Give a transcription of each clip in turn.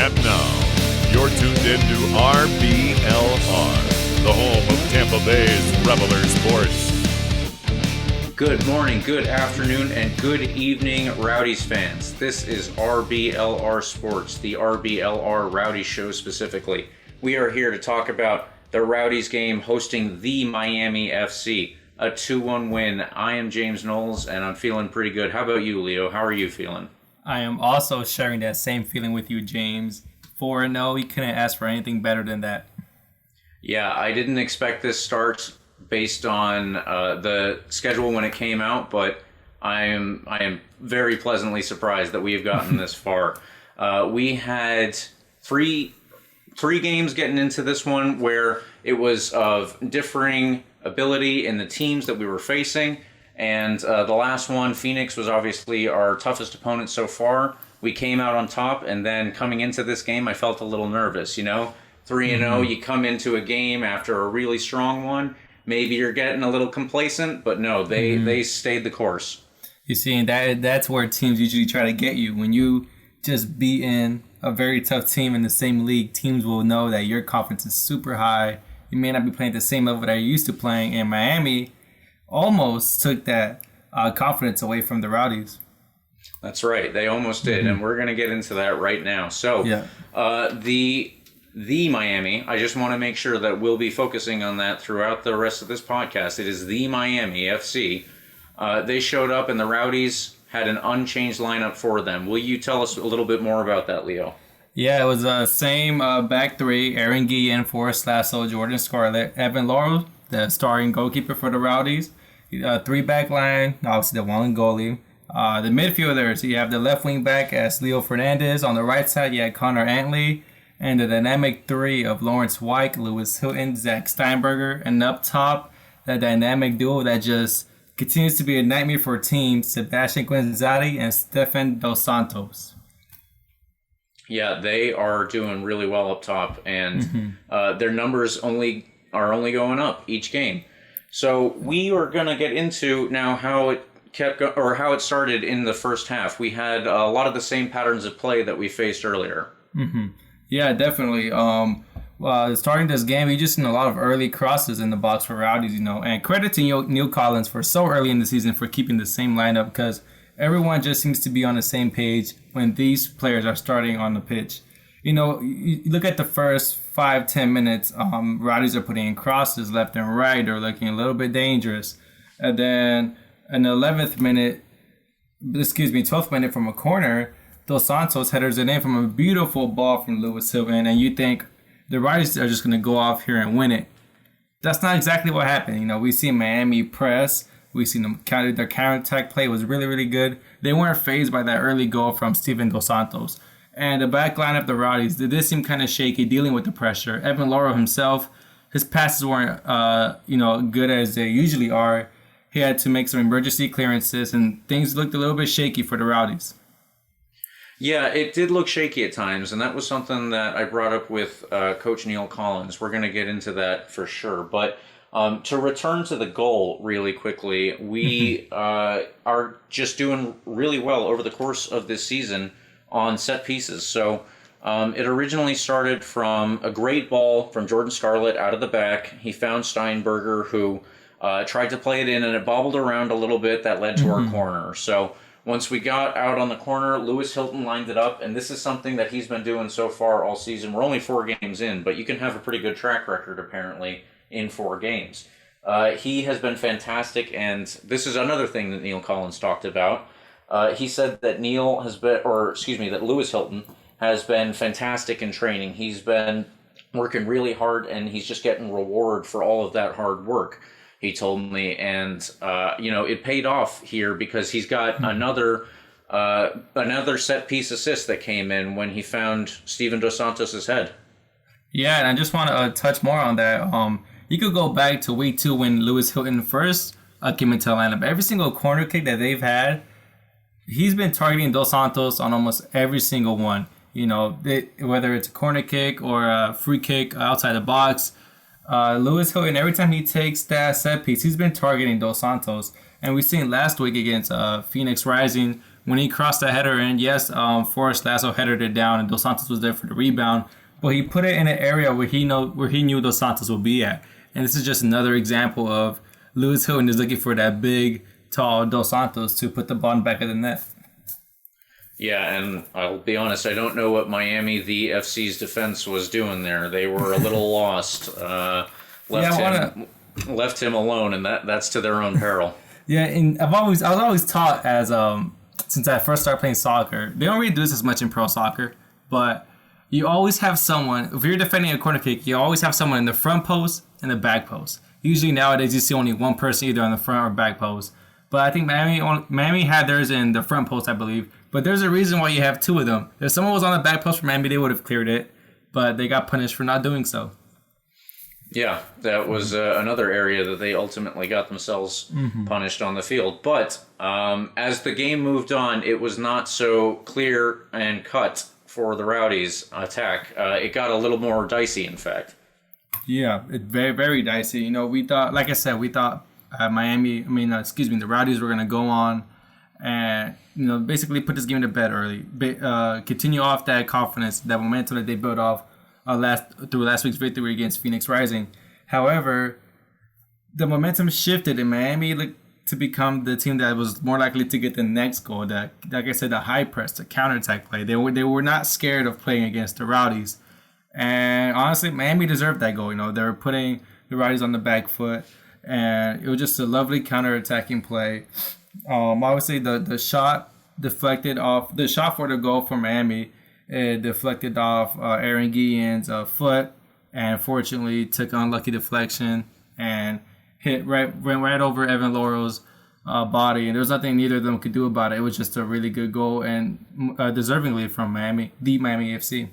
And now, you're tuned in to RBLR, the home of Tampa Bay's Reveler Sports. Good morning, good afternoon, and good evening, Rowdies fans. This is RBLR Sports, the RBLR Rowdies show specifically. We are here to talk about the Rowdies game hosting the Miami FC, a 2-1 win. I am James Knowles, and I'm feeling pretty good. How about you, Leo? How are you feeling? I am also sharing that same feeling with you, James. 4-0, you couldn't ask for anything better than that. Yeah, I didn't expect this start based on the schedule when it came out, but I am very pleasantly surprised that we have gotten this far. We had three games getting into this one where it was of differing ability in the teams that we were facing, and the last one, Phoenix, was obviously our toughest opponent so far. We came out on top, and then coming into this game, I felt a little nervous, 3-0, you come into a game after a really strong one, maybe you're getting a little complacent, but no, they stayed the course. You see, and that's where teams usually try to get you. When you just beat in a very tough team in the same league, teams will know that your confidence is super high. You may not be playing at the same level that you're used to playing, and Miami almost took that confidence away from the Rowdies. That's right. They almost did, and we're going to get into that right now. So, the Miami, I just want to make sure that we'll be focusing on that throughout the rest of this podcast. It is the Miami FC. They showed up, and the Rowdies had an unchanged lineup for them. Will you tell us a little bit more about that, Leo? Yeah, it was the same back three: Aaron Guillen, Forrest Lasso, Jordan Scarlett, Evan Laurel, the starting goalkeeper for the Rowdies. 3-back line, obviously the one goalie. The midfielders, you have the left wing back as Leo Fernandez. On the right side, you had Connor Antley. And the dynamic three of Lawrence White, Lewis Hilton, Zach Steinberger. And up top, that dynamic duo that just continues to be a nightmare for teams, Sebastian Guenzati and Stefan Dos Santos. Yeah, they are doing really well up top, and their numbers are only going up each game. So we are going to get into now how it how it started in the first half. We had a lot of the same patterns of play that we faced earlier. Yeah, definitely. Starting this game, we just seen a lot of early crosses in the box for Rowdies, and credit to Neil Collins for so early in the season for keeping the same lineup, because everyone just seems to be on the same page when these players are starting on the pitch. You look at the first 5-10 minutes, Rowdies are putting in crosses left and right. They're looking a little bit dangerous. And then in the 12th minute from a corner, Dos Santos headers it in from a beautiful ball from Lewis Hilton, and you think the Rowdies are just going to go off here and win it. That's not exactly what happened. We see Miami press. We see them their counterattack play was really, really good. They weren't fazed by that early goal from Steven Dos Santos. And the back line of the Rowdies, they did seem kind of shaky dealing with the pressure. Evan Laurel himself, his passes weren't good as they usually are. He had to make some emergency clearances, and things looked a little bit shaky for the Rowdies. Yeah, it did look shaky at times, and that was something that I brought up with Coach Neil Collins. We're going to get into that for sure. But to return to the goal really quickly, we are just doing really well over the course of this season on set pieces. So it originally started from a great ball from Jordan Scarlett out of the back. He found Steinberger, who tried to play it in, and it bobbled around a little bit. That led to our corner. So once we got out on the corner, Lewis Hilton lined it up, and this is something that he's been doing so far all season. We're only 4 games in, but you can have a pretty good track record, apparently, in 4 games. He has been fantastic, and this is another thing that Neil Collins talked about. He said that that Lewis Hilton has been fantastic in training. He's been working really hard, and he's just getting reward for all of that hard work, he told me, and it paid off here because he's got another set piece assist that came in when he found Steven Dos Santos' head. Yeah, and I just want to touch more on that. You could go back to week 2 when Lewis Hilton first came into the lineup. Every single corner kick that they've had, he's been targeting Dos Santos on almost every single one. Whether it's a corner kick or a free kick outside the box. Lewis Hilton, every time he takes that set piece, he's been targeting Dos Santos. And we've seen last week against Phoenix Rising when he crossed the header in, yes, Forrest Lasso headed it down, and Dos Santos was there for the rebound, but he put it in an area where he knew Dos Santos would be at. And this is just another example of Lewis Hilton is looking for that big, tall Dos Santos to put the ball in the back of the net. Yeah, and I'll be honest, I don't know what Miami, the FC's defense, was doing there. They were a little lost. Left him alone, and that's to their own peril. Yeah, and I was always taught as since I first started playing soccer, they don't really do this as much in pro soccer, but you always have someone, if you're defending a corner kick, you always have someone in the front post and the back post. Usually nowadays you see only one person either on the front or back post. But I think Miami had theirs in the front post, I believe. But there's a reason why you have two of them. If someone was on the back post for Miami, they would have cleared it. But they got punished for not doing so. Yeah, that was another area that they ultimately got themselves punished on the field. But as the game moved on, it was not so clear and cut for the Rowdies' attack. It got a little more dicey, in fact. Yeah, it's very, very dicey. You know, we thought, like I said, the Rowdies were going to go on and, you know, basically put this game to bed early. Continue off that confidence, that momentum that they built off through last week's victory against Phoenix Rising. However, the momentum shifted and Miami looked to become the team that was more likely to get the next goal. That, like I said, the high press, the counterattack play. They were not scared of playing against the Rowdies. And honestly, Miami deserved that goal. You know, they were putting the Rowdies on the back foot, and it was just a lovely counterattacking play. Obviously, the shot deflected off the shot for the goal for Miami. It deflected off Aaron Guillen's foot, and fortunately took an unlucky deflection and went right over Evan Laurel's body. And there was nothing neither of them could do about it. It was just a really good goal, and deservingly from Miami, the Miami FC.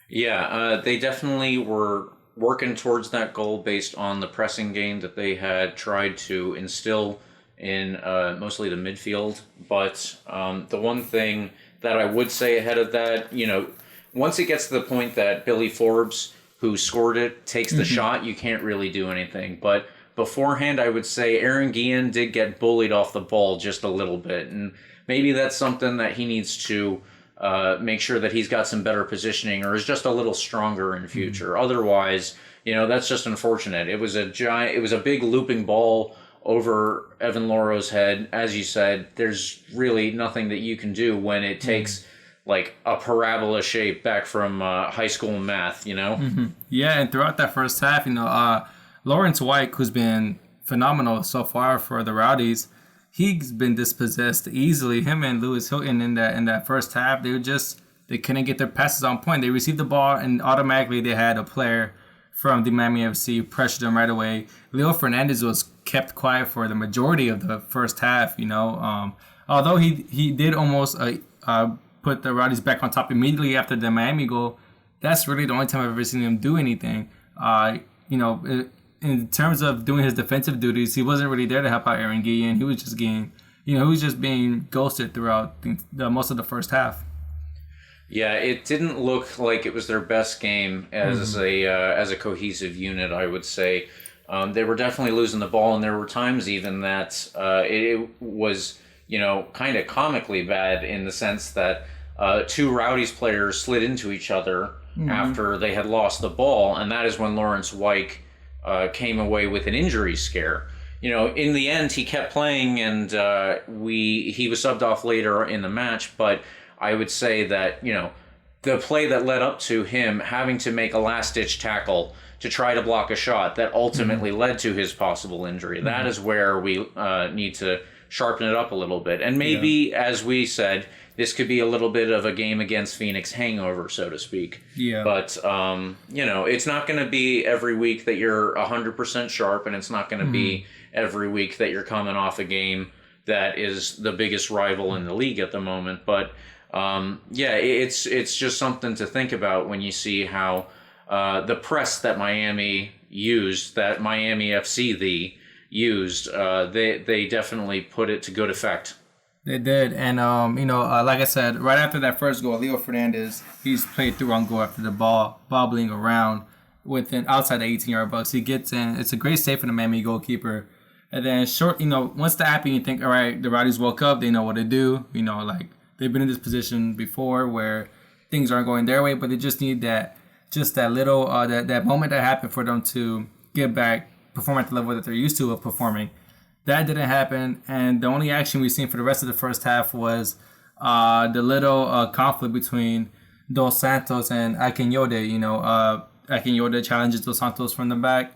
Yeah, they definitely were working towards that goal based on the pressing game that they had tried to instill in mostly the midfield. But the one thing that I would say ahead of that, you know, once it gets to the point that Billy Forbes, who scored it, takes the shot, you can't really do anything. But beforehand, I would say Aaron Guillen did get bullied off the ball just a little bit. And maybe that's something that he needs to make sure that he's got some better positioning or is just a little stronger in future. Otherwise, you know, that's just unfortunate. It was a big looping ball over Evan Laurel's head. As you said, there's really nothing that you can do when it takes like a parabola shape back from high school math, you know? Yeah, and throughout that first half, you know, Lawrence White, who's been phenomenal so far for the Rowdies, he's been dispossessed easily. Him and Lewis Hilton in that first half, they couldn't get their passes on point. They received the ball and automatically they had a player from the Miami FC pressure them right away. Leo Fernandez was kept quiet for the majority of the first half. You know, although he did almost put the Rowdies back on top immediately after the Miami goal. That's really the only time I've ever seen him do anything. You know, in terms of doing his defensive duties, he wasn't really there to help out Aaron Guillen. He was just being ghosted throughout most of the first half. Yeah, it didn't look like it was their best game as a cohesive unit, I would say. They were definitely losing the ball, and there were times even that it was, you know, kind of comically bad in the sense that two Rowdies players slid into each other after they had lost the ball, and that is when Lawrence White came away with an injury scare. You know, in the end, he kept playing, and he was subbed off later in the match, but I would say that, you know, the play that led up to him having to make a last-ditch tackle to try to block a shot that ultimately led to his possible injury, that is where we need to sharpen it up a little bit. And maybe, as we said, this could be a little bit of a game against Phoenix hangover, so to speak. Yeah. But, you know, it's not going to be every week that you're 100% sharp, and it's not going to be every week that you're coming off a game that is the biggest rival in the league at the moment. But, yeah, it's just something to think about when you see how the press that Miami used, that Miami FC used, they definitely put it to good effect. They did, and you know, like I said, right after that first goal, Leo Fernandez, he's played through on goal after the ball bobbling around outside the 18-yard box. He gets in. It's a great save from the Miami goalkeeper. And then once that happened, you think, all right, the Rowdies woke up. They know what to do. Like they've been in this position before where things aren't going their way, but they just need that little that moment that happened for them to get back, perform at the level that they're used to of performing. That didn't happen, and the only action we've seen for the rest of the first half was the little conflict between Dos Santos and Akinyode. Akinyode challenges Dos Santos from the back.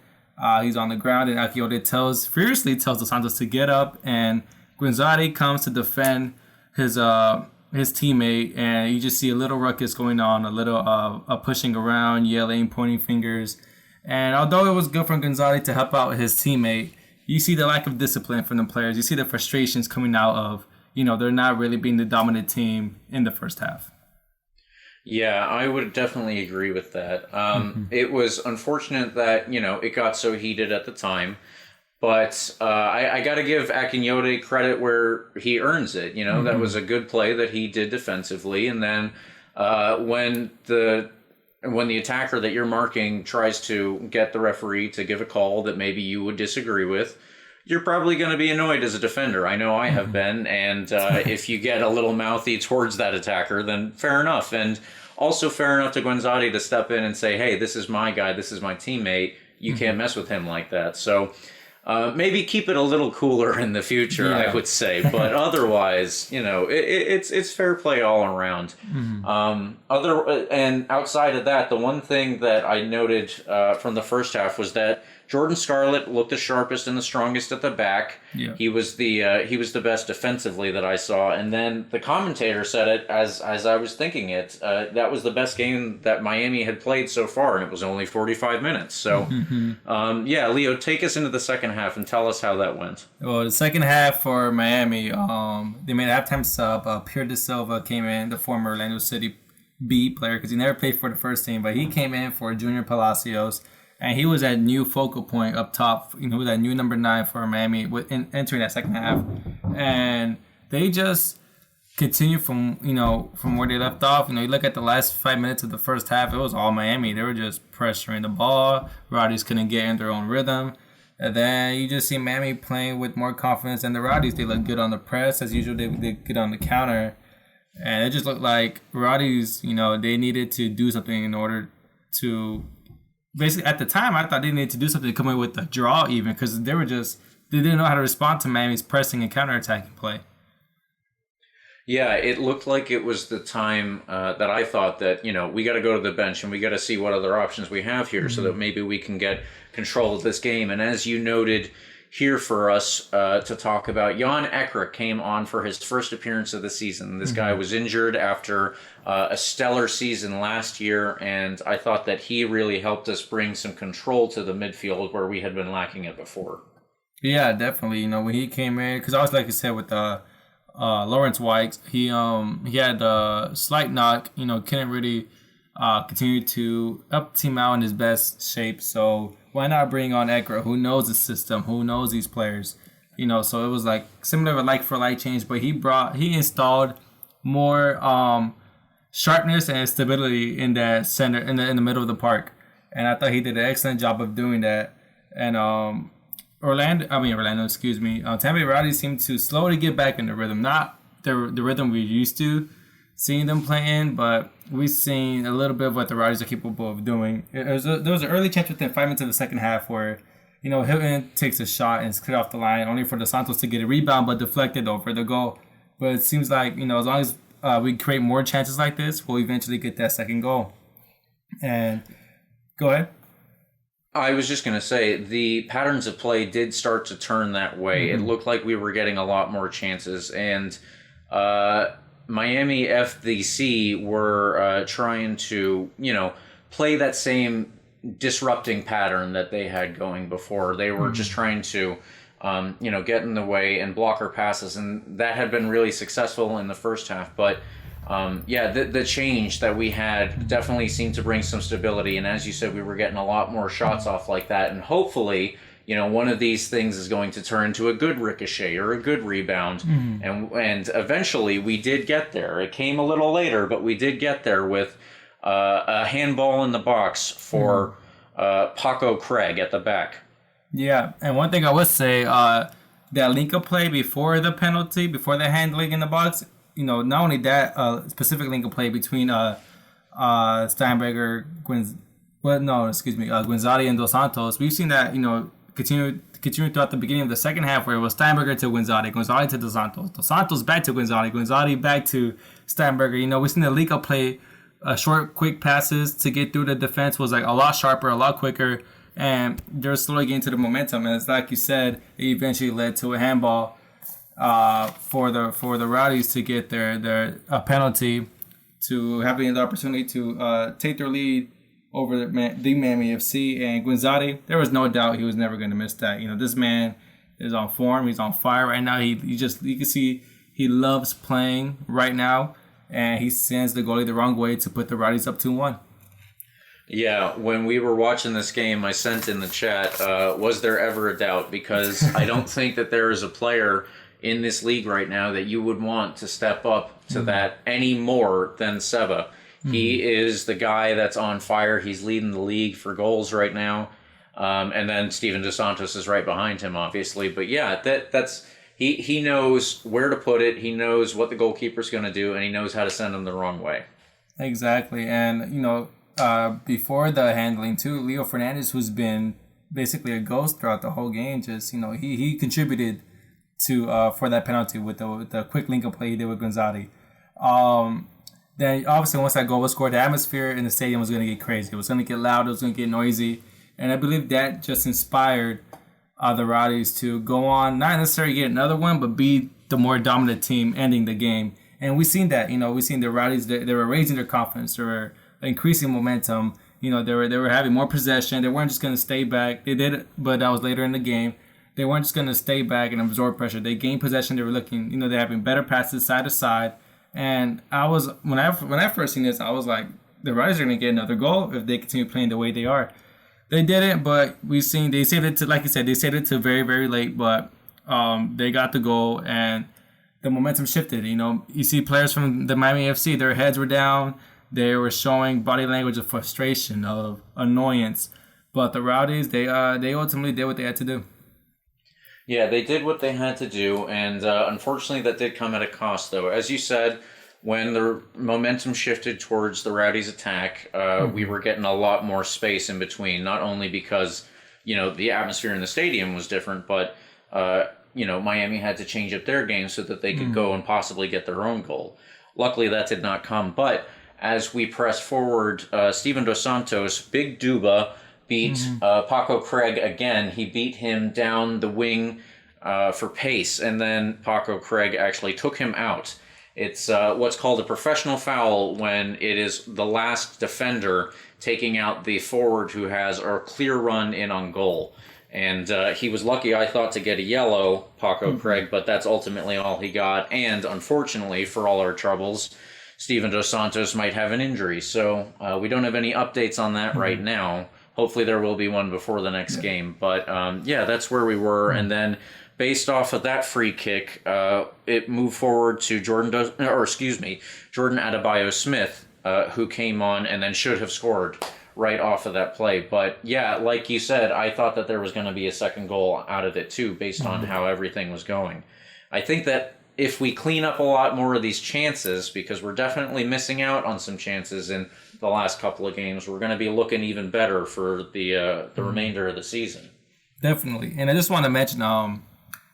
He's on the ground, and Akinyode furiously tells Dos Santos to get up, and Guinzotti comes to defend his teammate, and you just see a little ruckus going on, a little pushing around, yelling, pointing fingers. And although it was good for Guinzotti to help out his teammate, you see the lack of discipline from the players. You see the frustrations coming out of, they're not really being the dominant team in the first half. Yeah, I would definitely agree with that. It was unfortunate that, it got so heated at the time. But I got to give Akinyode credit where he earns it. That was a good play that he did defensively. And then when the attacker that you're marking tries to get the referee to give a call that maybe you would disagree with, you're probably going to be annoyed as a defender. I know I have been. And if you get a little mouthy towards that attacker, then fair enough. And also fair enough to Guinzotti to step in and say, hey, this is my guy. This is my teammate. You can't mess with him like that. So maybe keep it a little cooler in the future, I would say. But otherwise, it's fair play all around. And outside of that, the one thing that I noted from the first half was that Jordan Scarlett looked the sharpest and the strongest at the back. Yeah. He was the best defensively that I saw. And then the commentator said it as I was thinking it. That was the best game that Miami had played so far, and it was only 45 minutes. So, Leo, take us into the second half and tell us how that went. Well, the second half for Miami, they made a halftime sub. Pierre De Silva came in, the former Orlando City B player, because he never played for the first team, but he came in for Junior Palacios. And he was that new focal point up top. He was that new number 9 for Miami entering that second half. And they just continue from where they left off. You look at the last 5 minutes of the first half, it was all Miami. They were just pressuring the ball. Rowdies couldn't get in their own rhythm. And then you just see Miami playing with more confidence than the Rowdies. They look good on the press. As usual, they get on the counter. And it just looked like Rowdies, they needed to do something in order to... Basically, at the time, I thought they needed to do something to come in with a draw even, because they didn't know how to respond to Miami's pressing and counterattacking play. Yeah, it looked like it was the time that I thought that, we got to go to the bench and we got to see what other options we have here so that maybe we can get control of this game. And as you noted here for us to talk about, Jan Ekra came on for his first appearance of the season. This guy was injured after a stellar season last year, and I thought that he really helped us bring some control to the midfield where we had been lacking it before. Yeah, definitely. When he came in, because I was like you said with Lawrence White, he had a slight knock. Couldn't really continue to up the team out in his best shape. So why not bring on Ekra, who knows the system, who knows these players? So it was like similar of a like for like change, but he installed more sharpness and stability in that center, in the middle of the park, and I thought he did an excellent job of doing that. And Tampa Bay Rowdies seemed to slowly get back in the rhythm, not the rhythm we're used to seeing them playing, but we've seen a little bit of what the Rowdies are capable of doing. There was an early chance within 5 minutes of the second half where, Hilton takes a shot and it's cleared off the line, only for Dos Santos to get a rebound but deflected over the goal. But it seems like, as long as we create more chances like this, we'll eventually get that second goal. And go ahead. I was just going to say, the patterns of play did start to turn that way. It looked like we were getting a lot more chances. And Miami FDC were trying to, play that same disrupting pattern that they had going before. They were just trying to, get in the way and block our passes. And that had been really successful in the first half. But the change that we had definitely seemed to bring some stability. And as you said, we were getting a lot more shots off like that. And hopefully, one of these things is going to turn into a good ricochet or a good rebound. And eventually we did get there. It came a little later, but we did get there with a handball in the box for Paco Craig at the back. Yeah, and one thing I would say, that link-up play before the penalty, before the handling in the box, not only that, specific link-up play between Steinberger, Guinzotti and Dos Santos, we've seen that, continue throughout the beginning of the second half, where it was Steinberger to Guinzotti, Guinzotti to Dos Santos back to Guinzotti, Guinzotti back to Steinberger. We've seen the link-up play, short, quick passes to get through the defense was like a lot sharper, a lot quicker, and they're slowly getting to the momentum. And it's like you said, it eventually led to a handball for the Rowdies to get their penalty, to having the opportunity to take their lead over the Miami FC. And Guinzotti, there was no doubt he was never going to miss that. This man is on form. He's on fire right now. You can see he loves playing right now, and he sends the goalie the wrong way to put the Rowdies up 2-1. Yeah, when we were watching this game, I sent in the chat, was there ever a doubt? Because I don't think that there is a player in this league right now that you would want to step up to that any more than Seba. He is the guy that's on fire. He's leading the league for goals right now. And then Steven Dos Santos is right behind him, obviously. But yeah, that's he knows where to put it. He knows what the goalkeeper's going to do, and he knows how to send him the wrong way. Exactly. And, before the handling too, Leo Fernandez, who's been basically a ghost throughout the whole game, just, he contributed to for that penalty with the quick link-up play he did with Guinzotti. Then obviously once that goal was scored, the atmosphere in the stadium was going to get crazy. It was going to get loud. It was going to get noisy. And I believe that just inspired the Rowdies to go on, not necessarily get another one, but be the more dominant team ending the game. And we've seen that. We've seen the Rowdies, they were raising their confidence. They were increasing momentum. They were having more possession. They weren't just going to stay back. They did, but that was later in the game. They weren't just going to stay back and absorb pressure. They gained possession. They were looking, they're having better passes side to side. And when I first seen this, I was like, the Rowdies are going to get another goal if they continue playing the way they are. They didn't, but we've seen they saved it to, like you said, they saved it to very, very late. But they got the goal and the momentum shifted. You see players from the Miami FC, their heads were down. They were showing body language of frustration, of annoyance. But the Rowdies, they ultimately did what they had to do. Yeah, they did what they had to do, and unfortunately that did come at a cost, though. As you said, when the momentum shifted towards the Rowdies' attack, we were getting a lot more space in between, not only because, the atmosphere in the stadium was different, but, Miami had to change up their game so that they could go and possibly get their own goal. Luckily, that did not come, but as we press forward, Steven Dos Santos, Big Duba, beat Paco Craig again. He beat him down the wing for pace, and then Paco Craig actually took him out. It's what's called a professional foul when it is the last defender taking out the forward who has a clear run in on goal. And he was lucky, I thought, to get a yellow, Paco Craig, but that's ultimately all he got. And unfortunately, for all our troubles, Steven Dos Santos might have an injury. So we don't have any updates on that right now. Hopefully there will be one before the next game. But, that's where we were. And then based off of that free kick, it moved forward to Jordan Adebayo-Smith, who came on and then should have scored right off of that play. But, yeah, like you said, I thought that there was going to be a second goal out of it, too, based on how everything was going. I think that if we clean up a lot more of these chances, because we're definitely missing out on some chances in the last couple of games, we're going to be looking even better for the remainder of the season. Definitely. And I just want to mention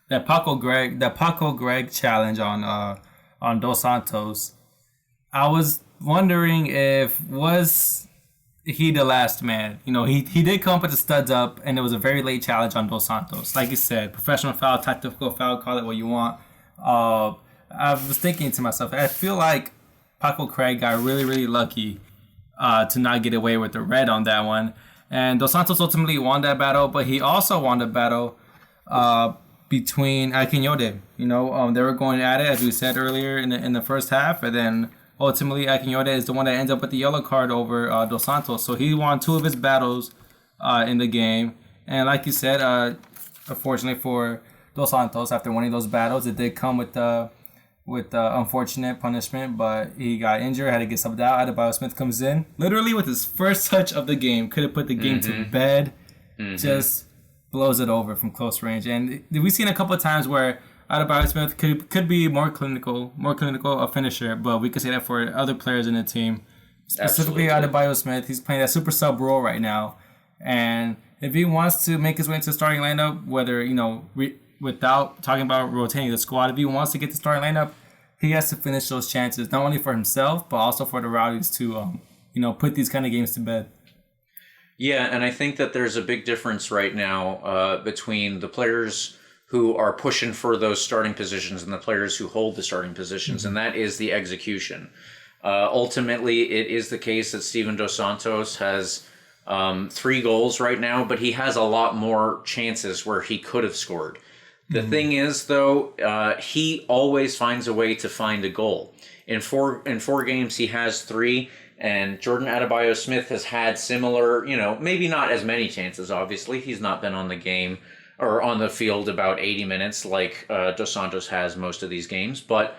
that Paco Greg challenge on Dos Santos. I was wondering was he the last man? He did come up with the studs up, and it was a very late challenge on Dos Santos. Like you said, professional foul, tactical foul, call it what you want. I was thinking to myself, I feel like Paco Craig got really, really lucky to not get away with the red on that one. And Dos Santos ultimately won that battle, but he also won the battle between Akinode. They were going at it, as we said earlier, in the first half, and then ultimately Akinode is the one that ends up with the yellow card over Dos Santos. So he won two of his battles in the game. And like you said, unfortunately for Dos Santos, after winning those battles, it did come with unfortunate punishment, but he got injured, had to get subbed out. Adebayo-Smith comes in, literally with his first touch of the game, could have put the game to bed. Just blows it over from close range. And we've seen a couple of times where Adebayo Smith could be more clinical a finisher, but we could say that for other players in the team. Specifically Adebayo Smith, he's playing that super sub role right now. And if he wants to make his way into the starting lineup, whether, without talking about rotating the squad, if he wants to get the starting lineup, he has to finish those chances, not only for himself, but also for the Rowdies to, put these kind of games to bed. Yeah, and I think that there's a big difference right now between the players who are pushing for those starting positions and the players who hold the starting positions, and that is the execution. Ultimately, it is the case that Steven Dos Santos has 3 goals right now, but he has a lot more chances where he could have scored. The thing is, though, he always finds a way to find a goal. In four games, he has 3, and Jordan Adebayo Smith has had similar, maybe not as many chances, obviously. He's not been on the game or on the field about 80 minutes like Dos Santos has most of these games, but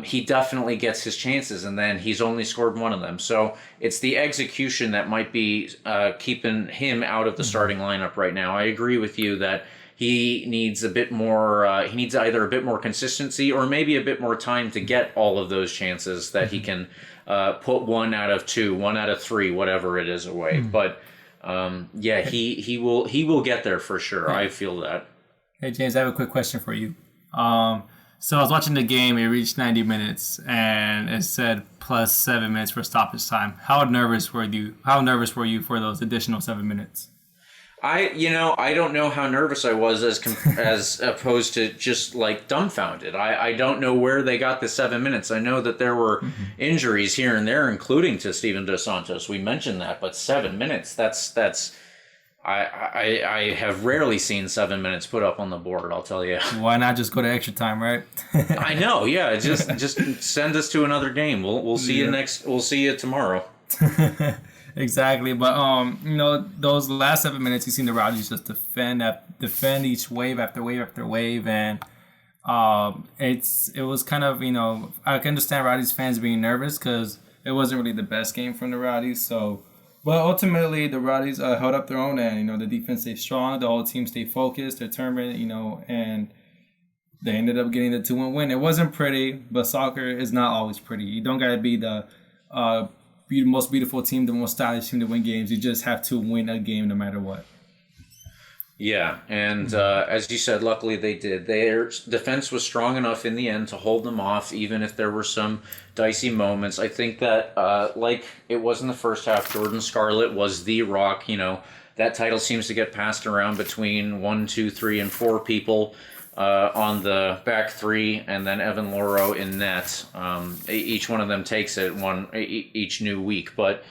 he definitely gets his chances, and then he's only scored 1 of them. So it's the execution that might be keeping him out of the starting lineup right now. I agree with you that he needs a bit more, he needs either a bit more consistency or maybe a bit more time to get all of those chances that he can put 1 out of 2, 1 out of 3, whatever it is away. But he will get there for sure. I feel that. Hey James, I have a quick question for you. So I was watching the game, it reached 90 minutes and it said plus 7 minutes for stoppage time. How nervous were you for those additional 7 minutes? I don't know how nervous I was as opposed to just like dumbfounded. I don't know where they got the 7 minutes. I know that there were injuries here and there, including to Steven Dos Santos. We mentioned that, but 7 minutes, that's I have rarely seen 7 minutes put up on the board, I'll tell you. Why not just go to extra time, right? I know, yeah. Just send us to another game. We'll see you we'll see you tomorrow. Exactly, but those last 7 minutes, you've seen the Rowdies just defend each wave after wave after wave, and it was kind of I can understand Rowdies fans being nervous because it wasn't really the best game from the Rowdies. So, but ultimately the Rowdies held up their own, and the defense stayed strong, the whole team stayed focused, determined, and they ended up getting the 2-1 win. It wasn't pretty, but soccer is not always pretty. You don't gotta be the most beautiful team, the most stylish team to win games. You just have to win a game no matter what. Yeah, and as you said, luckily they did. Their defense was strong enough in the end to hold them off, even if there were some dicey moments. I think that, like it was in the first half, Jordan Scarlett was the rock. That title seems to get passed around between 1, 2, 3, and 4 people on the back 3, and then Evan Loro in net. Each one of them takes it each new week. But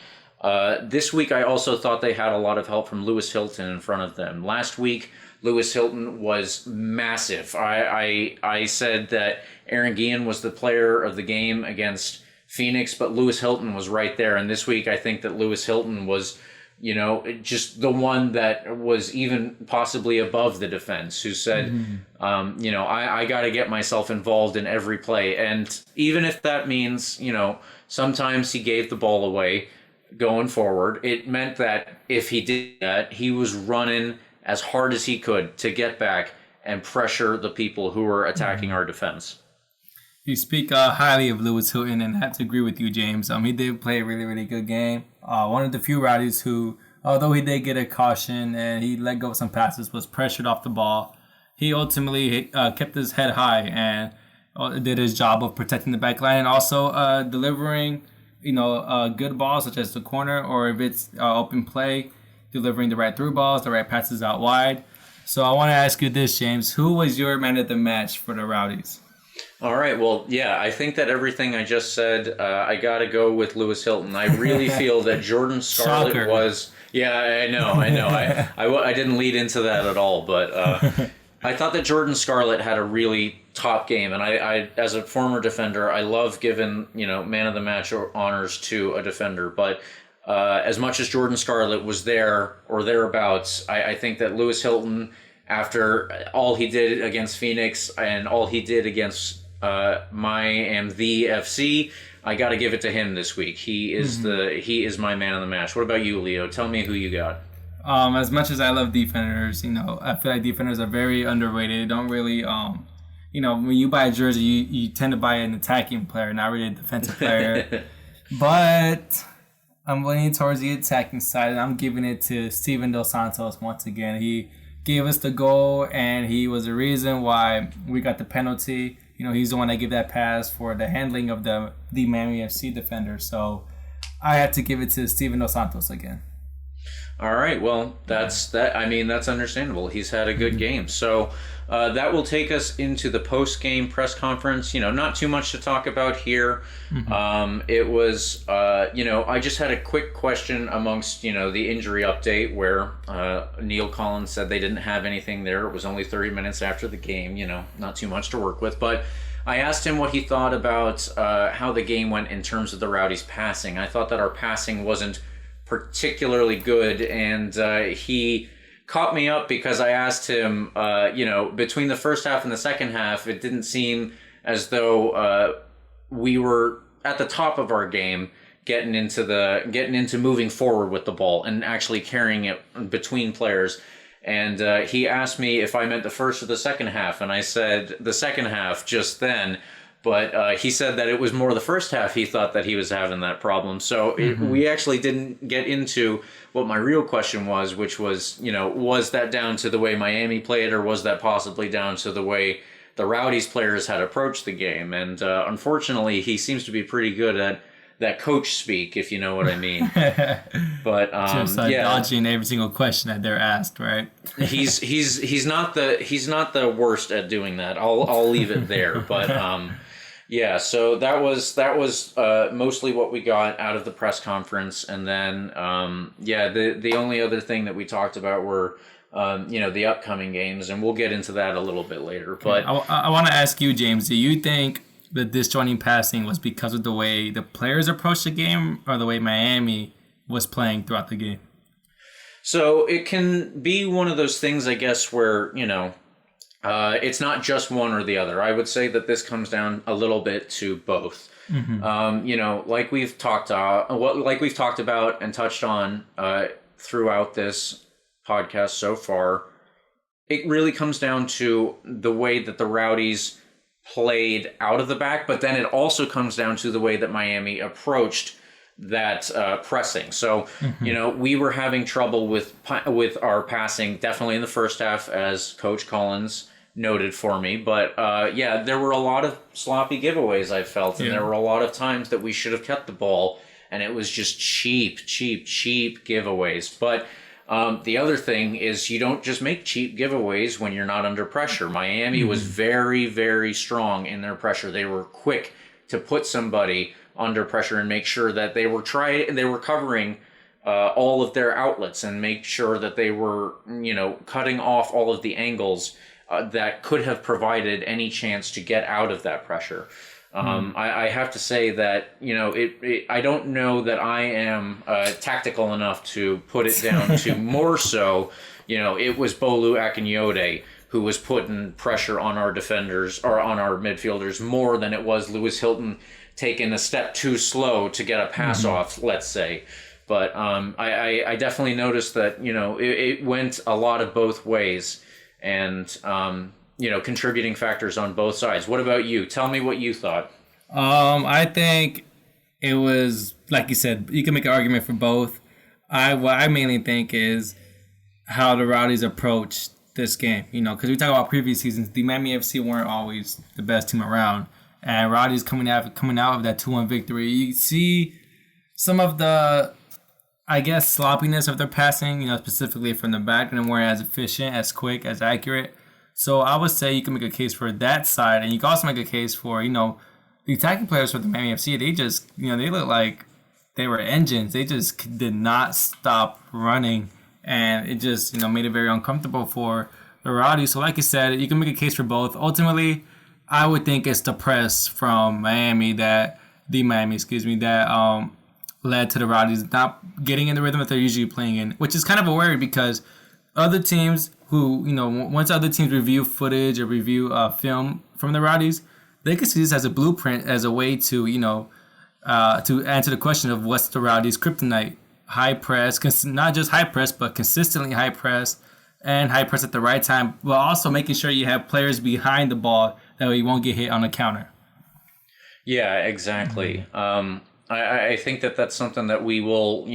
this week I also thought they had a lot of help from Lewis Hilton in front of them. Last week, Lewis Hilton was massive. I said that Aaron Guillen was the player of the game against Phoenix, but Lewis Hilton was right there. And this week I think that Lewis Hilton was just the one that was even possibly above the defense, who said, I got to get myself involved in every play. And even if that means, sometimes he gave the ball away going forward, it meant that if he did that, he was running as hard as he could to get back and pressure the people who were attacking our defense. You speak highly of Lewis Hilton, and I have to agree with you, James. He did play a really, really good game. One of the few Rowdies who, although he did get a caution and he let go of some passes, was pressured off the ball. He ultimately kept his head high and did his job of protecting the back line and also delivering, good balls such as the corner, or if it's open play, delivering the right through balls, the right passes out wide. So I want to ask you this, James. Who was your man of the match for the Rowdies? All right. Well, yeah, I think that everything I just said, I got to go with Lewis Hilton. I really feel that Jordan Scarlett was... Yeah, I know. I didn't lead into that at all, but I thought that Jordan Scarlett had a really top game. And I as a former defender, I love giving, man of the match honors to a defender. But as much as Jordan Scarlett was there or thereabouts, I think that Lewis Hilton, after all he did against Phoenix and all he did against the FC, I got to give it to him this week. He is he is my man of the match. What about you, Leo? Tell me who you got. As much as I love defenders, I feel like defenders are very underrated. They don't really, when you buy a jersey, you tend to buy an attacking player, not really a defensive player. But I'm leaning towards the attacking side, and I'm giving it to Steven Dos Santos once again. He gave us the goal, and he was the reason why we got the penalty. He's the one that gave that pass for the handling of the Miami FC defender. So I had to give it to Steven Dos Santos again. All right, well, that's understandable. He's had a good game. So that will take us into the post-game press conference. Not too much to talk about here. It was, I just had a quick question amongst, the injury update where Neil Collins said they didn't have anything there. It was only 30 minutes after the game, not too much to work with. But I asked him what he thought about how the game went in terms of the Rowdies' passing. I thought that our passing wasn't particularly good, and he caught me up because I asked him, between the first half and the second half, it didn't seem as though we were at the top of our game, getting into moving forward with the ball and actually carrying it between players. And he asked me if I meant the first or the second half, and I said the second half just then. But he said that it was more the first half he thought that he was having that problem. So we actually didn't get into what my real question was, which was, was that down to the way Miami played, or was that possibly down to the way the Rowdies players had approached the game? And unfortunately, he seems to be pretty good at that coach speak, if you know what I mean. But just dodging every single question that they're asked, right? he's not the worst at doing that. I'll leave it there. But yeah, so that was mostly what we got out of the press conference, and then the only other thing that we talked about were the upcoming games, and we'll get into that a little bit later. But I want to ask you, James, do you think the disjointing passing was because of the way the players approached the game, or the way Miami was playing throughout the game? So it can be one of those things, I guess, where it's not just one or the other. I would say that this comes down a little bit to both. Like we've talked about and touched on throughout this podcast so far, it really comes down to the way that the Rowdies played out of the back, but then it also comes down to the way that Miami approached that pressing. So, we were having trouble with our passing, definitely in the first half, as Coach Collins noted for me. But there were a lot of sloppy giveaways, I felt, and there were a lot of times that we should have kept the ball, and it was just cheap giveaways. But the other thing is, you don't just make cheap giveaways when you're not under pressure. Miami was very, very strong in their pressure. They were quick to put somebody under pressure and make sure that they were covering all of their outlets, and make sure that they were, cutting off all of the angles that could have provided any chance to get out of that pressure. I have to say that, I don't know that I am tactical enough to put it down to more so, it was Bolu Akinyode who was putting pressure on our defenders, or on our midfielders, more than it was Lewis Hilton taking a step too slow to get a pass off, let's say. But I definitely noticed that, it went a lot of both ways, and contributing factors on both sides. What about you? Tell me what you thought. I think it was, like you said, you can make an argument for both. What I mainly think is how the Rowdies approached this game. Because we talk about previous seasons, the Miami FC weren't always the best team around, and Rowdies coming out of that 2-1 victory, you see some of the, I guess, sloppiness of their passing. Specifically from the back, and weren't as efficient, as quick, as accurate. So I would say you can make a case for that side, and you can also make a case for, the attacking players for the Miami FC. They just, they look like they were engines. They just did not stop running, and it just, made it very uncomfortable for the Rowdies. So like you said, you can make a case for both. Ultimately, I would think it's the press from Miami that led to the Rowdies not getting in the rhythm that they're usually playing in, which is kind of a worry, because other teams who, once other teams review footage or review film from the Rowdies, they can see this as a blueprint, as a way to, to answer the question of what's the Rowdies' kryptonite. high press, not just high press, but consistently high press and high press at the right time, while also making sure you have players behind the ball that way you won't get hit on the counter. Yeah, exactly. I think that's something that we will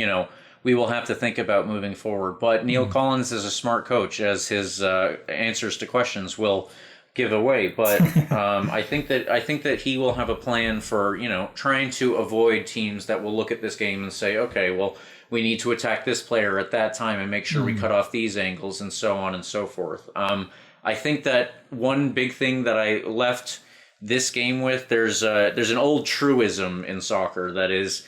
have to think about moving forward. But Neil Collins is a smart coach, as his answers to questions will give away. But I think that he will have a plan for trying to avoid teams that will look at this game and say, okay, well, we need to attack this player at that time and make sure we cut off these angles and so on and so forth. I think that one big thing that I left this game with, there's an old truism in soccer that is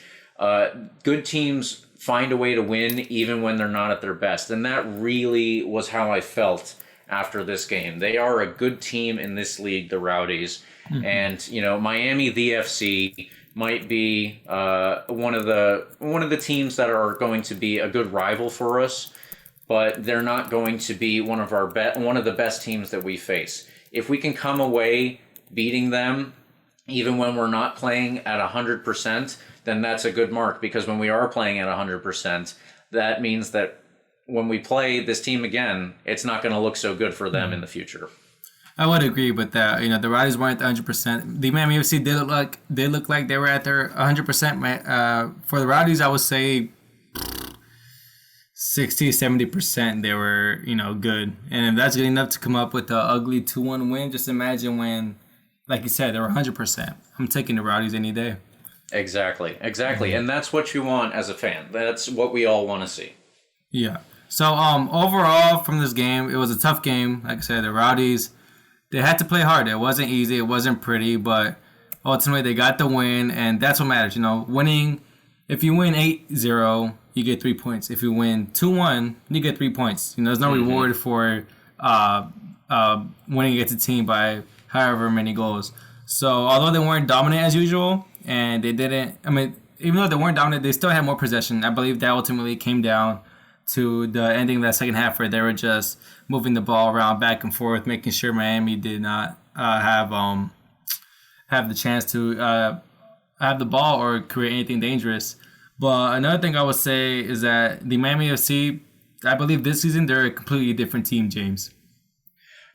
good teams find a way to win even when they're not at their best. And that really was how I felt after this game. They are a good team in this league, the Rowdies. And, Miami, the FC, might be one of the teams that are going to be a good rival for us, but they're not going to be one of the best teams that we face. If we can come away beating them, even when we're not playing at 100%, then that's a good mark, because when we are playing at 100%, that means that when we play this team again, it's not going to look so good for them in the future. I would agree with that. The Rowdies weren't at 100%. The Miami FC did look like they were at their 100%. For the Rowdies, I would say 60-70% they were, good. And if that's good enough to come up with the ugly 2-1 win, just imagine when, like you said, they were 100%. I'm taking the Rowdies any day. Exactly. And that's what you want as a fan. That's what we all want to see. Yeah. So overall from this game, it was a tough game. Like I said, the Rowdies, they had to play hard. It wasn't easy. It wasn't pretty, but ultimately they got the win, and that's what matters. Winning. If you win 8-0, you get 3 points. If you win 2-1, you get 3 points. There's no reward for winning against a team by however many goals. So although they weren't dominant as usual, and they didn't, even though they weren't dominant, they still had more possession. I believe that ultimately came down to the ending of that second half, where they were just moving the ball around back and forth, making sure Miami did not have the chance to have the ball or create anything dangerous. But another thing I would say is that the Miami FC, I believe this season, they're a completely different team, James.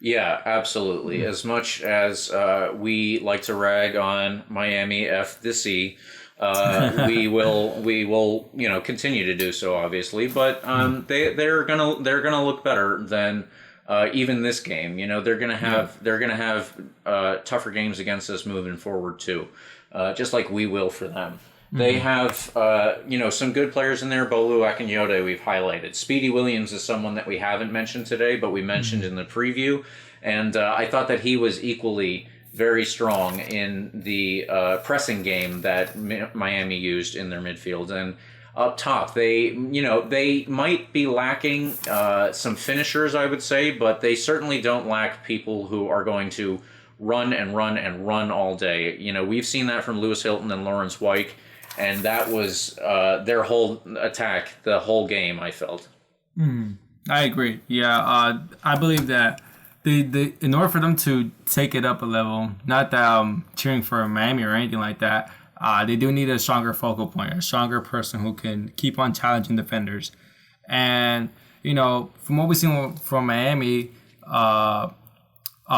Yeah, absolutely. As much as we like to rag on Miami FC, we will continue to do so, obviously. But they're gonna look better than even this game. They're gonna have tougher games against us moving forward too, just like we will for them. They have some good players in there. Bolu Akinyode we've highlighted. Speedy Williams is someone that we haven't mentioned today, but we mentioned in the preview, and I thought that he was equally very strong in the pressing game that Miami used in their midfield. And up top, they might be lacking some finishers, I would say, but they certainly don't lack people who are going to run and run and run all day. We've seen that from Lewis Hilton and Lawrence White, and that was their whole attack, the whole game, I felt. I agree. Yeah, I believe that in order for them to take it up a level, not that I'm cheering for Miami or anything like that, they do need a stronger focal point, a stronger person who can keep on challenging defenders. And, from what we've seen from Miami on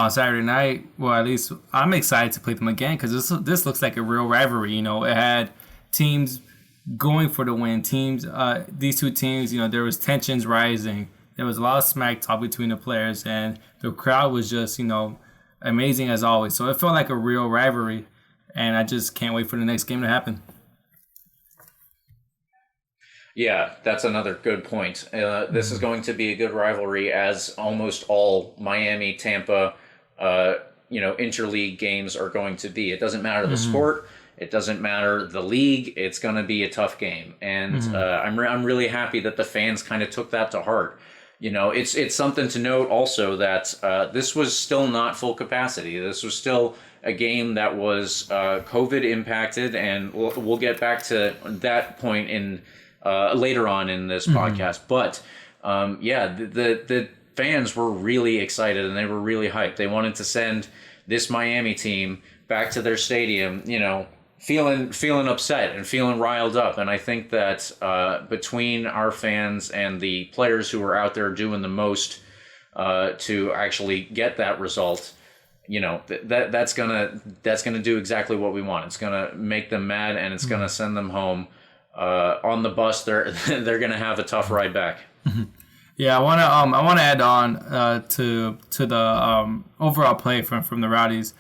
Saturday night, well, at least I'm excited to play them again, because this looks like a real rivalry. It had teams going for the win. These two teams, there was tensions rising. There was a lot of smack talk between the players, and the crowd was just, amazing as always. So it felt like a real rivalry, and I just can't wait for the next game to happen. Yeah, that's another good point. This is going to be a good rivalry, as almost all Miami, Tampa, interleague games are going to be. It doesn't matter the sport. It doesn't matter the league. It's going to be a tough game. And I'm really happy that the fans kind of took that to heart. It's something to note also that this was still not full capacity. This was still a game that was COVID impacted, and we'll get back to that point in later on in this podcast. But the fans were really excited, and they were really hyped. They wanted to send this Miami team back to their stadium, feeling upset and feeling riled up. And I think that between our fans and the players who are out there doing the most to actually get that result, that's gonna do exactly what we want. It's gonna make them mad, and it's gonna send them home on the bus. They're gonna have a tough ride back. Yeah, I wanna add on to the overall play from the Rowdies.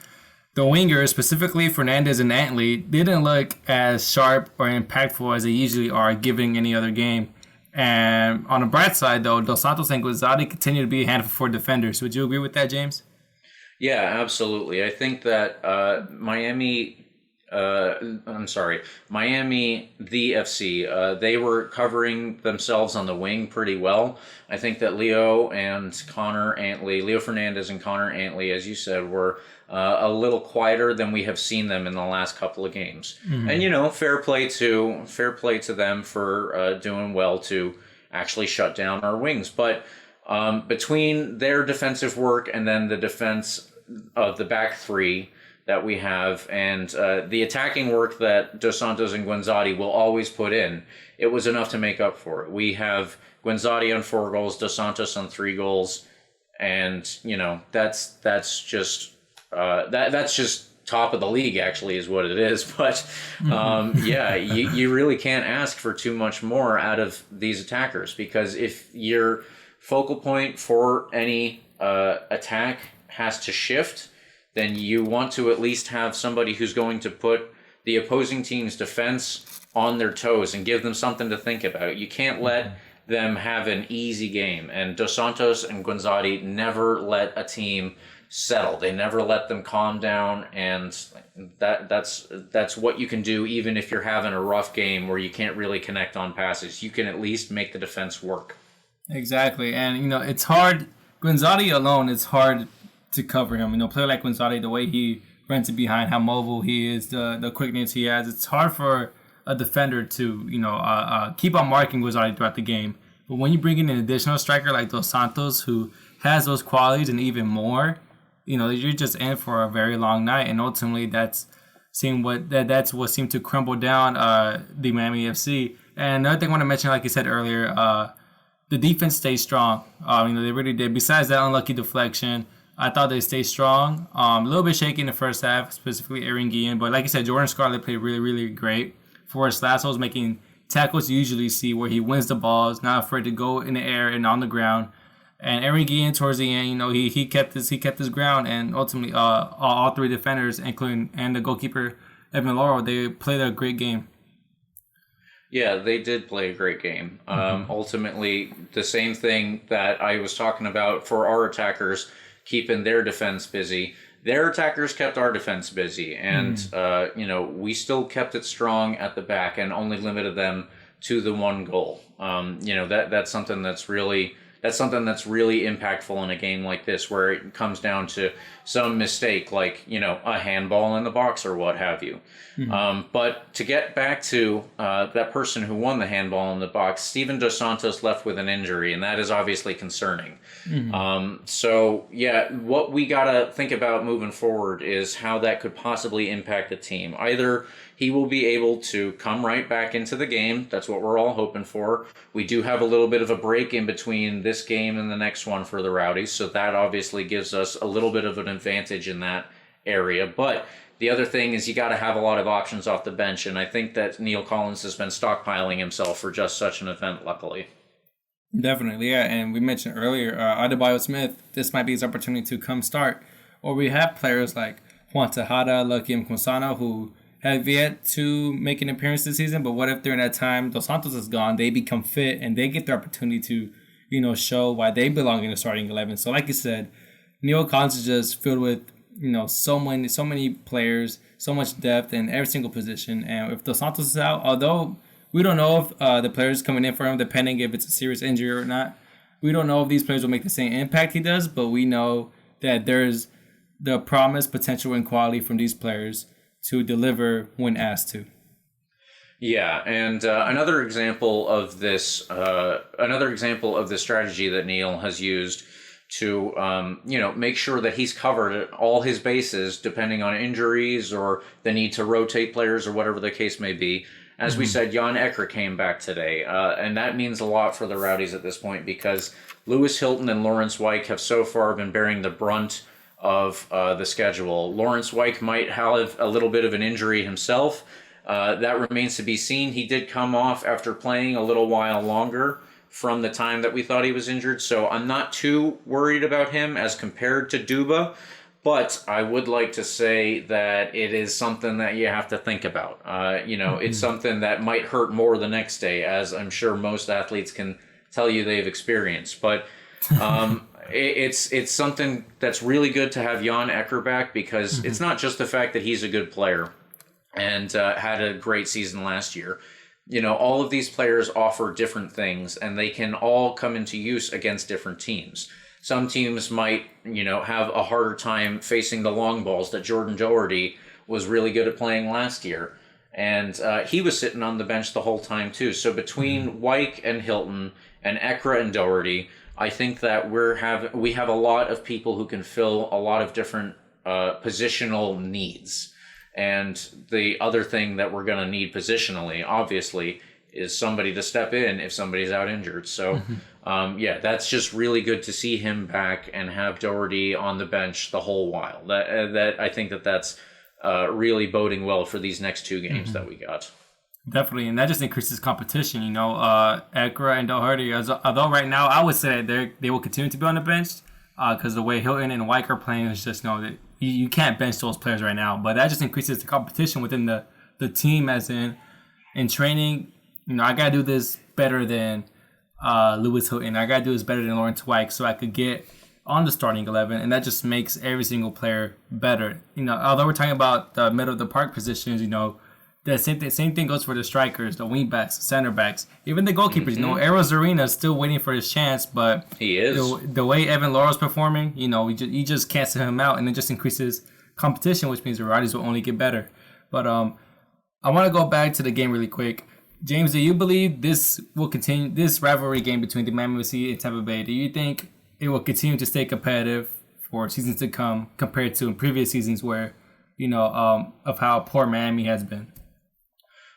The wingers, specifically Fernandez and Antley, didn't look as sharp or impactful as they usually are given any other game. And on the bright side, though, Dos Santos and Guizzati continue to be a handful for defenders. Would you agree with that, James? Yeah, absolutely. I think that Miami, the FC, they were covering themselves on the wing pretty well. I think that Leo Fernandez and Connor Antley, as you said, were a little quieter than we have seen them in the last couple of games. Mm-hmm. And, fair play to them for doing well to actually shut down our wings. But between their defensive work and then the defense of the back three that we have, and the attacking work that Dos Santos and Guizzati will always put in, it was enough to make up for it. We have Guizzati on 4 goals, Dos Santos on 3 goals, and that's just top of the league, actually, is what it is. But you really can't ask for too much more out of these attackers, because if your focal point for any attack has to shift, then you want to at least have somebody who's going to put the opposing team's defense on their toes and give them something to think about. You can't let them have an easy game. And Dos Santos and Guizzati never let a team settle. They never let them calm down, and that's what you can do even if you're having a rough game where you can't really connect on passes. You can at least make the defense work. Exactly. And, it's hard. Guizzati alone, it's hard to cover him. A player like Guizzati, the way he runs it behind, how mobile he is, the quickness he has, it's hard for a defender to, keep on marking Guizzati throughout the game. But when you bring in an additional striker like Dos Santos, who has those qualities and even more, you're just in for a very long night. And ultimately, that's what seemed to crumble down the Miami FC. And another thing I want to mention, like you said earlier, the defense stayed strong. They really did. Besides that unlucky deflection, I thought they stayed strong. A little bit shaky in the first half, specifically Aaron Guillen. But like you said, Jordan Scarlett played really, really great. Forrest Lasso's making tackles you usually see, where he wins the balls, not afraid to go in the air and on the ground. And Aaron Guillen, towards the end, he kept his ground, and ultimately all 3 defenders, including the goalkeeper Evan Laurel, they played a great game. Yeah, they did play a great game. Ultimately, the same thing that I was talking about for our attackers, keeping their defense busy. Their attackers kept our defense busy, and we still kept it strong at the back and only limited them to the 1 goal. That's something that's really impactful in a game like this, where it comes down to some mistake, like a handball in the box or what have you. But to get back to that person who won the handball in the box, Steven Dos Santos left with an injury, and that is obviously concerning. What we gotta think about moving forward is how that could possibly impact the team. Either he will be able to come right back into the game. That's what we're all hoping for. We do have a little bit of a break in between this game and the next one for the Rowdies, so that obviously gives us a little bit of an advantage in that area. But the other thing is you got to have a lot of options off the bench, and I think that Neil Collins has been stockpiling himself for just such an event, luckily. Definitely, yeah. And we mentioned earlier, Adebayo Smith, this might be his opportunity to come start. Or we have players like Juan Tejada, Lucky Mkwasana, who have yet to make an appearance this season, but what if during that time Dos Santos is gone, they become fit and they get the opportunity to, show why they belong in the starting 11. So like you said, Neil Collins is just filled with, so many players, so much depth in every single position. And if Dos Santos is out, although we don't know if the players coming in for him, depending if it's a serious injury or not, we don't know if these players will make the same impact he does, but we know that there's the promise, potential, and quality from these players to deliver when asked to. Yeah, and another example of this strategy that Neil has used to, make sure that he's covered all his bases, depending on injuries or the need to rotate players or whatever the case may be. As we said, Jan Ecker came back today, and that means a lot for the Rowdies at this point because Lewis Hilton and Lawrence Weick have so far been bearing the brunt of the schedule. Lawrence Weick might have a little bit of an injury himself. That remains to be seen. He did come off after playing a little while longer from the time that we thought he was injured, so I'm not too worried about him as compared to Duba, but I would like to say that it is something that you have to think about. It's something that might hurt more the next day, as I'm sure most athletes can tell you they've experienced, but it's something that's really good to have Jan Ecker back because it's not just the fact that he's a good player and had a great season last year. All of these players offer different things, and they can all come into use against different teams. Some teams might, have a harder time facing the long balls that Jordan Doherty was really good at playing last year. And he was sitting on the bench the whole time, too. So between Weick and Hilton and Ekra and Doherty, I think that we have a lot of people who can fill a lot of different positional needs. And the other thing that we're going to need positionally, obviously, is somebody to step in if somebody's out injured. So, that's just really good to see him back and have Doherty on the bench the whole while. That I think that's really boding well for these next two games that we got. Definitely, and that just increases competition. Ekra and Doherty, although right now I would say they will continue to be on the bench because the way Hilton and Weick are playing is just that you can't bench those players right now. But that just increases the competition within the team, as in training. I got to do this better than Lewis Hilton. I got to do this better than Lawrence Weick so I could get on the starting 11, and that just makes every single player better. Although we're talking about the middle of the park positions, the same thing goes for the strikers, the wing backs, center backs, even the goalkeepers. Eros Arena is still waiting for his chance, but he is. The way Evan Laurel's performing, you just can't sit him out, and it just increases competition, which means the Rowdies will only get better. But I want to go back to the game really quick. James, do you believe this will continue, this rivalry game between the Miami FC and Tampa Bay? Do you think it will continue to stay competitive for seasons to come compared to in previous seasons where, of how poor Miami has been?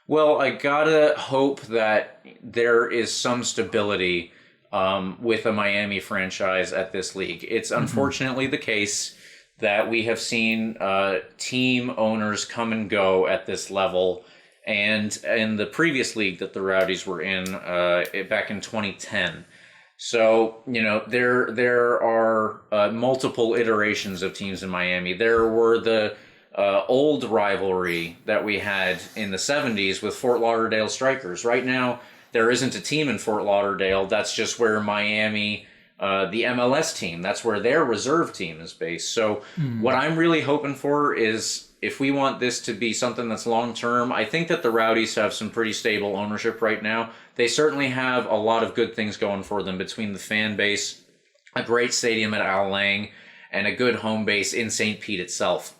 Well, I gotta hope that there is some stability with a Miami franchise at this league. It's unfortunately the case that we have seen team owners come and go at this level. And in the previous league that the Rowdies were in back in 2010. So, there are multiple iterations of teams in Miami. There were the old rivalry that we had in the 70s with Fort Lauderdale Strikers. Right now, there isn't a team in Fort Lauderdale. That's just where Miami, the MLS team, that's where their reserve team is based. So what I'm really hoping for is, if we want this to be something that's long-term, I think that the Rowdies have some pretty stable ownership right now. They certainly have a lot of good things going for them between the fan base, a great stadium at Al Lang, and a good home base in St. Pete itself.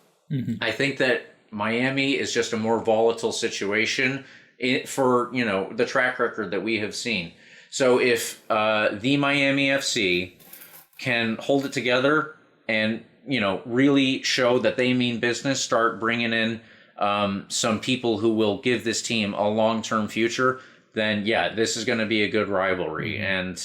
I think that Miami is just a more volatile situation for, the track record that we have seen. So if the Miami FC can hold it together and, really show that they mean business, start bringing in some people who will give this team a long-term future, then this is going to be a good rivalry. And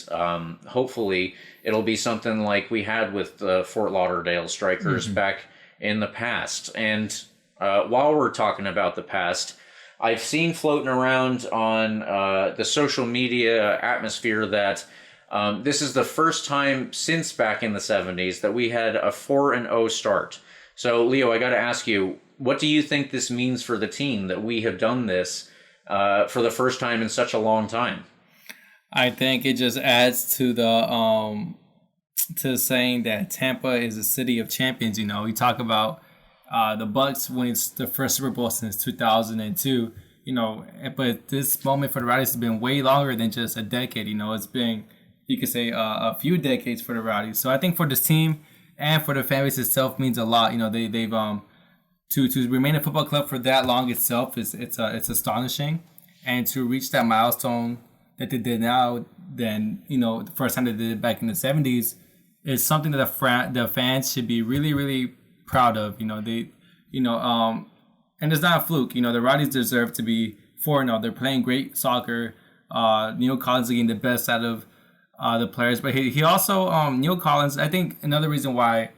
hopefully it'll be something like we had with the Fort Lauderdale Strikers back in the past. And while we're talking about the past, I've seen floating around on the social media atmosphere that this is the first time since back in the 70s that we had a 4-0 start. So, Leo, I got to ask you, what do you think this means for the team that we have done this for the first time in such a long time? I think it just adds to the to saying that Tampa is a city of champions. We talk about the Bucks winning the first Super Bowl since 2002. But this moment for the Rowdies has been way longer than just a decade. It's been, you could say, a few decades for the Rowdies. So I think for this team and for the fan base itself means a lot. They've to remain a football club for that long itself it's astonishing, and to reach that milestone that they did now, then the first time they did it back in the 70s, is something that the fans should be really, really proud of. And it's not a fluke. The Rowdies deserve to be 4-0. They're playing great soccer. Neil Collins is getting the best out of the players, but he also Neil Collins. I think another reason why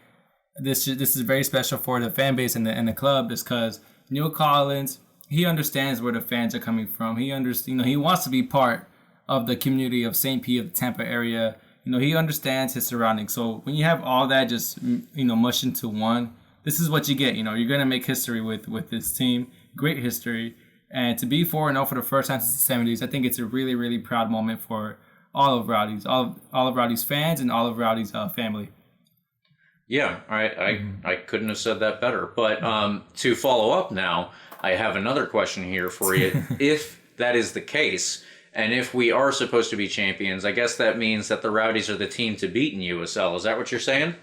this is very special for the fan base and the club is because Neil Collins, he understands where the fans are coming from. He he wants to be part of the community of St. Pete, of the Tampa area. He understands his surroundings. So when you have all that just mushed into one, this is what you get. You're gonna make history with this team, great history, and to be 4-0 for the first time since the '70s, I think it's a really, really proud moment for all of Rowdies, all of Rowdies fans, and all of Rowdies family. Yeah, I couldn't have said that better. But to follow up now, I have another question here for you. If that is the case, and if we are supposed to be champions, I guess that means that the Rowdies are the team to beat in USL. Is that what you're saying?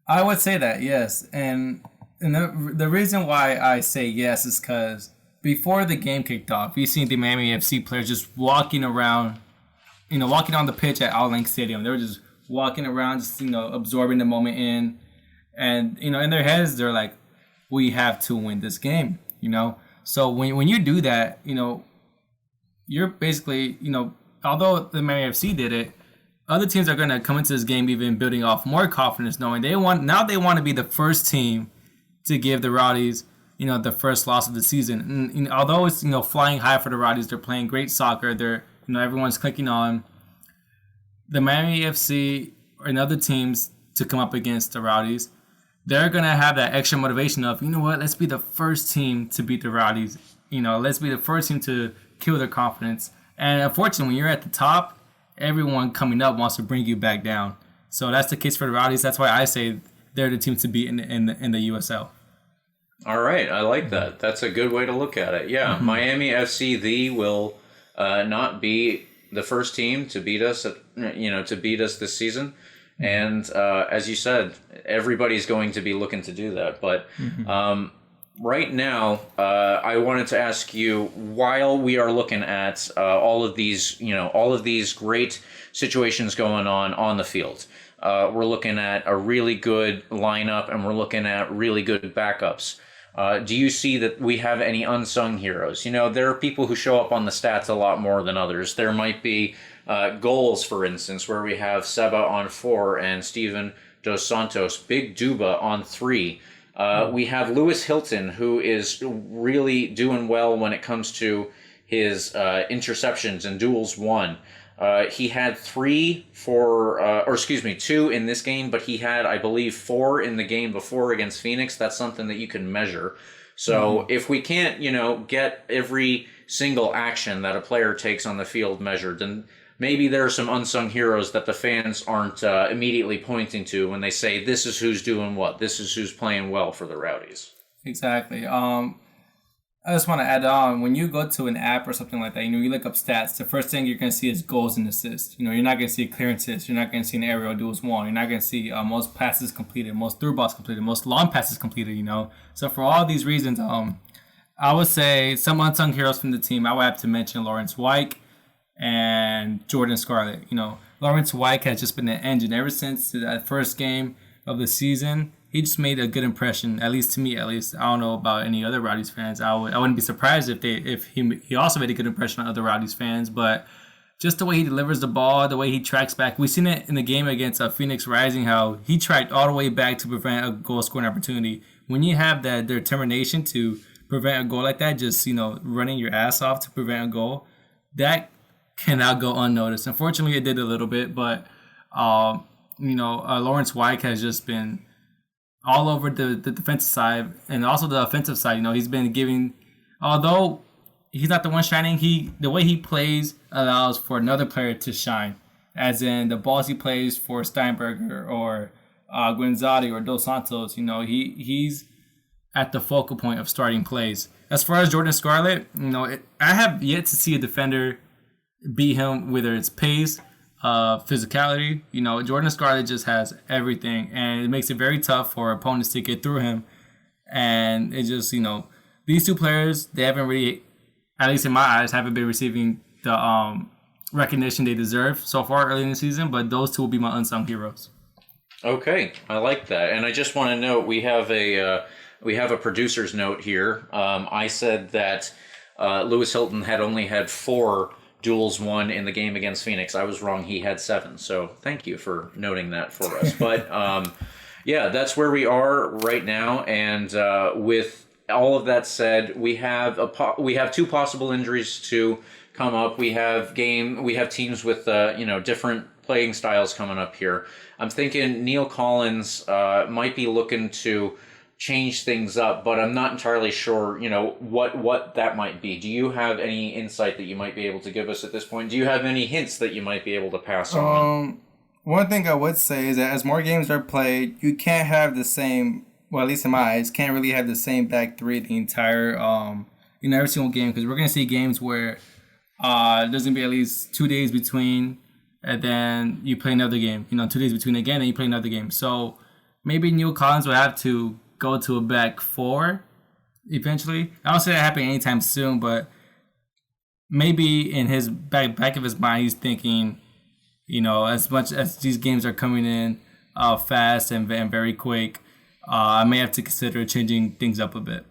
I would say that, yes. And the reason why I say yes is because before the game kicked off, we seen the Miami FC players just walking around, walking on the pitch at All Link Stadium. They were just walking around, just, absorbing the moment in. And, in their heads, they're like, we have to win this game, So when you do that, you're basically, although the Miami FC did it, other teams are going to come into this game even building off more confidence, knowing they want to be the first team to give the Rowdies, the first loss of the season. And although it's, flying high for the Rowdies, they're playing great soccer. They're, everyone's clicking on the Miami FC and other teams to come up against the Rowdies. They're going to have that extra motivation of, let's be the first team to beat the Rowdies. Let's be the first team to kill their confidence. And unfortunately, when you're at the top, everyone coming up wants to bring you back down. So that's the case for the Rowdies. That's why I say they're the team to beat in the USL. All right, I like that. That's a good way to look at it. Yeah, Miami FC will not be the first team to beat us. To beat us this season. And as you said, everybody's going to be looking to do that. But right now, I wanted to ask you, while we are looking at all of these great situations going on the field, we're looking at a really good lineup and we're looking at really good backups. Do you see that we have any unsung heroes? There are people who show up on the stats a lot more than others. There might be goals, for instance, where we have Seba on 4 and Steven Dos Santos, Big Duba on 3. We have Lewis Hilton, who is really doing well when it comes to his interceptions and duels won. He had 2 in this game, but he had, I believe, 4 in the game before against Phoenix. That's something that you can measure. So if we can't, get every single action that a player takes on the field measured, then maybe there are some unsung heroes that the fans aren't immediately pointing to when they say, this is who's doing what, this is who's playing well for the Rowdies. Exactly. I just want to add on, when you go to an app or something like that, you look up stats, the first thing you're going to see is goals and assists. You're not going to see clearances. You're not going to see an aerial duels won. You're not going to see most passes completed, most through balls completed, most long passes completed, So for all these reasons, I would say some unsung heroes from the team, I would have to mention Lawrence White and Jordan Scarlett. Lawrence White has just been an engine ever since that first game of the season. He just made a good impression, at least to me. At least I don't know about any other Rowdies fans. I wouldn't be surprised if he also made a good impression on other Rowdies fans. But just the way he delivers the ball, the way he tracks back. We've seen it in the game against Phoenix Rising, how he tracked all the way back to prevent a goal scoring opportunity. When you have that determination to prevent a goal like that, just running your ass off to prevent a goal, that cannot go unnoticed. Unfortunately, it did a little bit, but Lawrence White has just been all over the defensive side and also the offensive side. He's been giving, although he's not the one shining, the way he plays allows for another player to shine. As in the balls he plays for Steinberger or Guenzati or Dos Santos, he's at the focal point of starting plays. As far as Jordan Scarlett, I have yet to see a defender beat him, whether it's pace, physicality. Jordan Scarlett just has everything, and it makes it very tough for opponents to get through him. And it just, these two players, they haven't really, at least in my eyes, haven't been receiving the recognition they deserve so far early in the season, but those two will be my unsung heroes. Okay, I like that. And I just want to note we have a producer's note here. I said that Lewis Hilton had only had 4 duels won in the game against Phoenix. I was wrong. He had 7. So thank you for noting that for us. But yeah, that's where we are right now. And with all of that said, we have 2 possible injuries to come up. We have teams with different playing styles coming up here. I'm thinking Neil Collins might be looking to change things up, but I'm not entirely sure, what that might be. Do you have any insight that you might be able to give us at this point? Do you have any hints that you might be able to pass on? One thing I would say is that as more games are played, you can't have the same, well, at least in my eyes, can't really have the same back three the entire, every single game, because we're going to see games where there's going to be at least 2 days between, and then you play another game, 2 days between again, and you play another game. So maybe Neil Collins will have to go to a back 4 eventually. I don't see that happening anytime soon, but maybe in his back of his mind, he's thinking, as much as these games are coming in fast and very quick, I may have to consider changing things up a bit.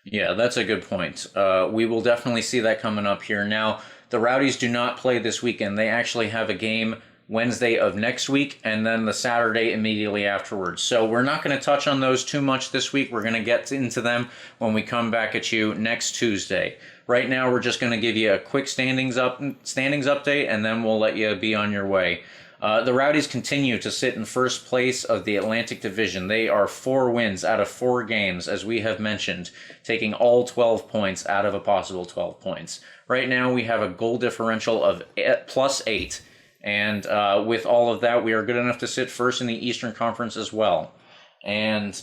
Yeah, that's a good point. We will definitely see that coming up here. Now, the Rowdies do not play this weekend. They actually have a game Wednesday of next week and then the Saturday immediately afterwards. So we're not going to touch on those too much this week. We're going to get into them when we come back at you next Tuesday. Right now, we're just going to give you a quick standings update, and then we'll let you be on your way. The Rowdies continue to sit in first place of the Atlantic Division. They are 4 wins out of 4 games, as we have mentioned, taking all 12 points out of a possible 12 points. Right now, we have a goal differential of +8, and with all of that, we are good enough to sit first in the Eastern Conference as well. And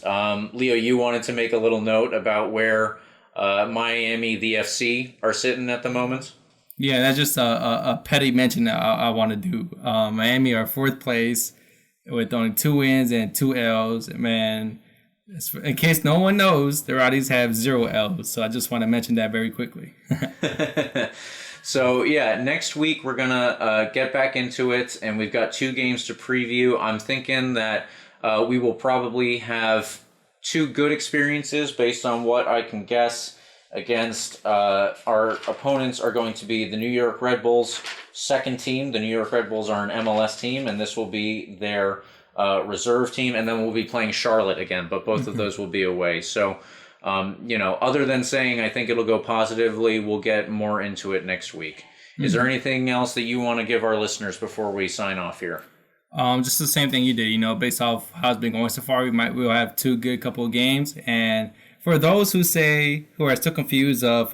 Leo, you wanted to make a little note about where Miami, the FC, are sitting at the moment? Yeah, that's just a petty mention that I want to do. Miami are 4th place with only 2 wins and 2 L's. Man, in case no one knows, the Rowdies have 0 L's. So I just want to mention that very quickly. So, yeah, next week we're going to get back into it, and we've got 2 games to preview. I'm thinking that we will probably have 2 good experiences based on what I can guess. Against our opponents are going to be the New York Red Bulls' second team. The New York Red Bulls are an MLS team, and this will be their reserve team. And then we'll be playing Charlotte again, but both of those will be away. So, other than saying I think it'll go positively, we'll get more into it next week. Is there anything else that you want to give our listeners before we sign off here? Just the same thing you did. Based off how it's been going so far, we'll have 2 good couple of games. And for those who are still confused of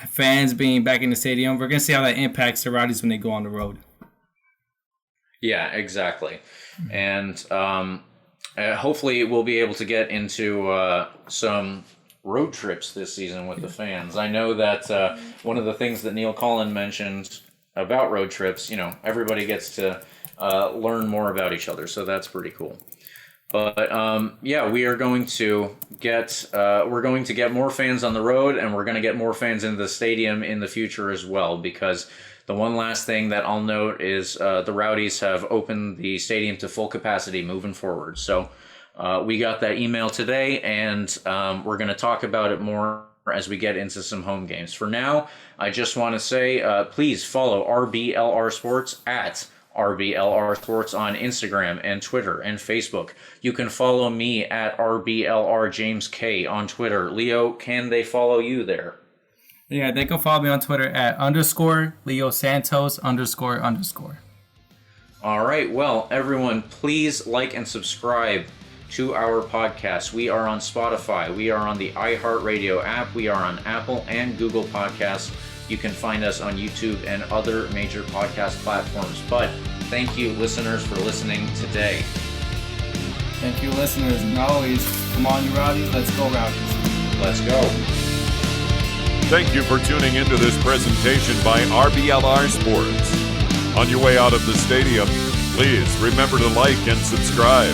fans being back in the stadium, we're gonna see how that impacts the Rowdies when they go on the road. Yeah, exactly. And hopefully we'll be able to get into some road trips this season with the fans. I know that one of the things that Neil Collin mentioned about road trips, everybody gets to learn more about each other, so that's pretty cool. But we are going to get more fans on the road, and we're going to get more fans into the stadium in the future as well. Because the one last thing that I'll note is the Rowdies have opened the stadium to full capacity moving forward. So we got that email today, and we're going to talk about it more as we get into some home games. For now, I just want to say please follow RBLR Sports at RBLR Sports on Instagram and Twitter and Facebook. You can follow me at RBLR James K on Twitter. Leo, can they follow you there? Yeah, they can follow me on Twitter at _Leo Santos __. All right. Well, everyone, please like and subscribe to our podcast. We are on Spotify. We are on the iHeartRadio app. We are on Apple and Google Podcasts. You can find us on YouTube and other major podcast platforms. But thank you, listeners, for listening today. Thank you, listeners. And always, come on, you Rowdies. Let's go, Rowdies. Let's go. Thank you for tuning into this presentation by RBLR Sports. On your way out of the stadium, please remember to like and subscribe.